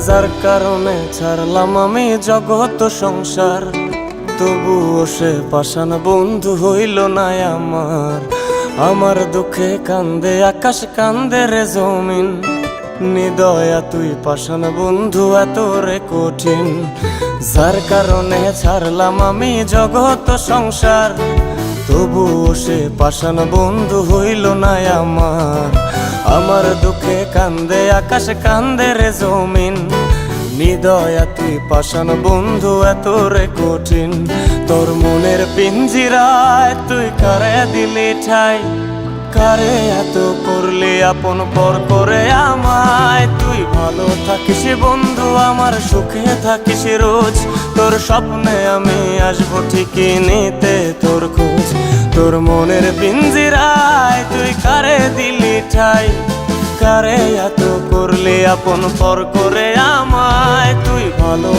যার কারণে ছাড়লাম আমি জগৎ সংসার, তবুও সে পাষাণ বন্ধু হইল না আমার। আমার দুঃখে কান্দে আকাশ, কান্দে রে জমিন, নিদয়া তুই পাষাণ বন্ধু এত রে কঠিন। যার কারণে ছাড়লাম আমি জগৎ সংসার, তবুও সে পাষাণ বন্ধু হইল না আমার। আমার দুঃখে কান্দে আকাশ, কান্দে রে জমিন, নিদয়া তুই পাষাণ বন্ধু এত রে কঠিন। তোর মনের পিঞ্জিরায় তুই কারে দিলি ঠাই, কারে এত করলি আপন পর করে আমায়। তুই ভালো থাকিস বন্ধু আমার, সুখে থাকিস রোজ, তোর স্বপ্নে আমি আসবো ঠিকই নিতে তোর খোঁজ। তোর মনের পিঞ্জিরায় তুই কারে দিলি ঠাই, কারে এত করলি আপন পর করে আমায়। তুই ভালো